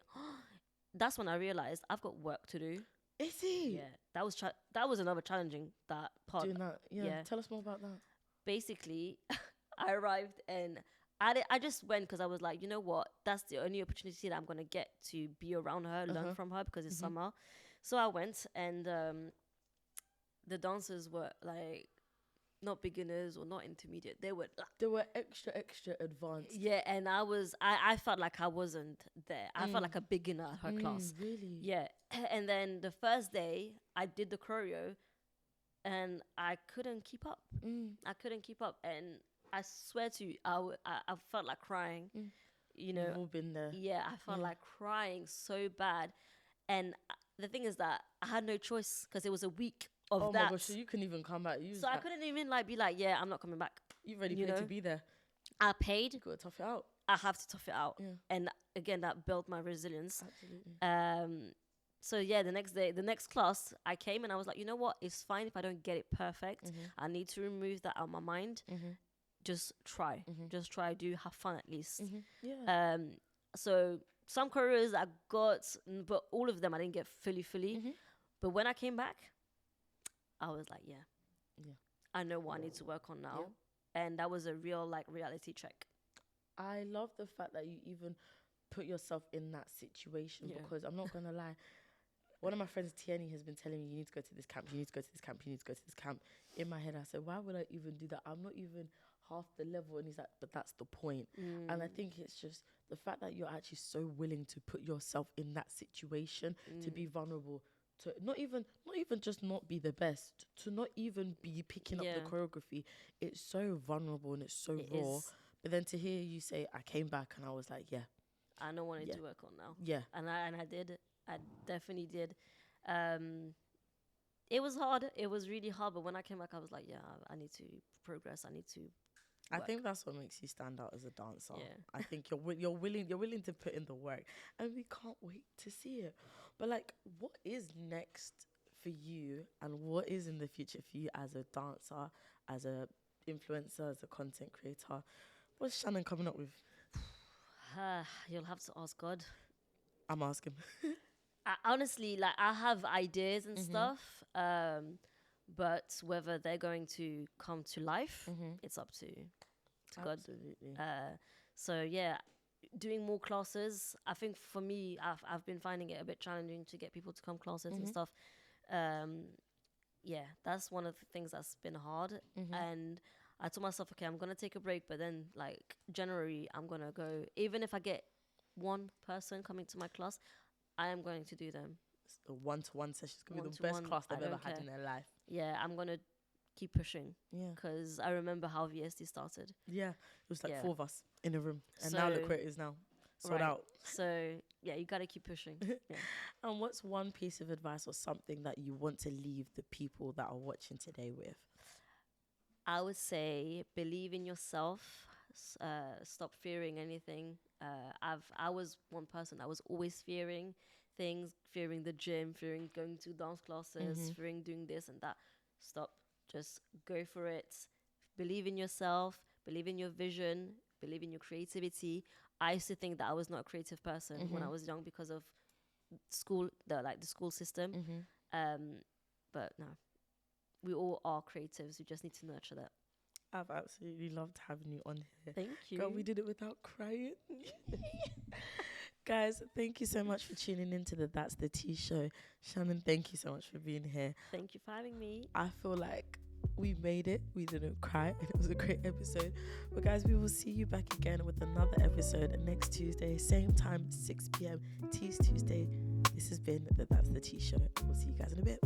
That's when I realized I've got work to do. Is he? Yeah, that was another challenging that part. Doing that. Yeah. Tell us more about that. Basically, I arrived and I just went because I was like, you know what? That's the only opportunity that I'm going to get to be around her, learn from her because it's summer. So I went and the dancers were like not beginners or not intermediate. They were extra advanced. Yeah, and I felt like I wasn't there. I felt like a beginner at her class. Really? Yeah. And then the first day I did the choreo and I couldn't keep up. I couldn't keep up. And I swear to you, I felt like crying. You know, we've all been there. Yeah, I felt like crying so bad. And the thing is that I had no choice because it was a week of that. Oh my gosh, so you couldn't even come back. So I couldn't even like be like, yeah, I'm not coming back. You already paid to be there. I paid. You got to tough it out. I have to tough it out. Yeah. And again, that built my resilience. Absolutely. So yeah, the next class, I came and I was like, you know what? It's fine if I don't get it perfect. I need to remove that out of my mind. Just try. Just try. Do have fun at least. Yeah. So some choreos I got, but all of them I didn't get fully. But when I came back, I was like, yeah, I know what I need to work on now. And that was a real like reality check. I love the fact that you even put yourself in that situation because I'm not going to lie. One of my friends, Tierney, has been telling me, you need to go to this camp, you need to go to this camp, you need to go to this camp. In my head, I said, why would I even do that? I'm not even half the level. And he's like, but that's the point. And I think it's just the fact that you're actually so willing to put yourself in that situation, to be vulnerable, to not even just not be the best, to not even be picking up the choreography. It's so vulnerable and it's so raw. But then to hear you say, I came back and I was like, yeah, I know what I need Yeah. to work on now. Yeah. And I did. I definitely did. It was hard. It was really hard. But when I came back, I was like, yeah, I need to progress. I need to I work. think that's what makes you stand out as a dancer. Yeah. I think you're willing to put in the work, and we can't wait to see it. But like, what is next for you, and what is in the future for you as a dancer, as a influencer, as a content creator? What's Shannon coming up with? You'll have to ask God. I'm asking. Honestly, like I have ideas and Mhm. stuff, but whether they're going to come to life, it's up to God. Absolutely. So yeah, doing more classes. I think for me, I've been finding it a bit challenging to get people to come classes and stuff. Yeah, that's one of the things that's been hard. And I told myself, okay, I'm gonna take a break, but then like January, I'm gonna go. Even if I get one person coming to my class, I am going to do them. A one-to-one session is gonna be the best One-to-one, class they've I ever don't had care. in their life. Yeah, I'm gonna keep pushing Yeah. because I remember how VSD started. Yeah. It was like Yeah. 4 of us in a room, and now look So- where it is now. Sold Right. out. So yeah, you gotta keep pushing. Yeah. And what's one piece of advice or something that you want to leave the people that are watching today with? I would say believe in yourself. Stop fearing anything. I was one person that was always fearing things, fearing the gym, fearing going to dance classes, fearing doing this and that. Stop. Just go for it. Believe in yourself. Believe in your vision. Believe in your creativity. I used to think that I was not a creative person when I was young because of school, the school system. But no, we all are creatives. We just need to nurture that. I've absolutely loved having you on here. Thank you. Girl, we did it without crying. Guys, thank you so much for tuning into the That's the Tea show. Shannon, thank you so much for being here. Thank you for having me. I feel like we made it. We didn't cry, and it was a great episode. But guys, we will see you back again with another episode next Tuesday, same time, 6 p.m. Tea's Tuesday. This has been the That's the Tea show. We'll see you guys in a bit.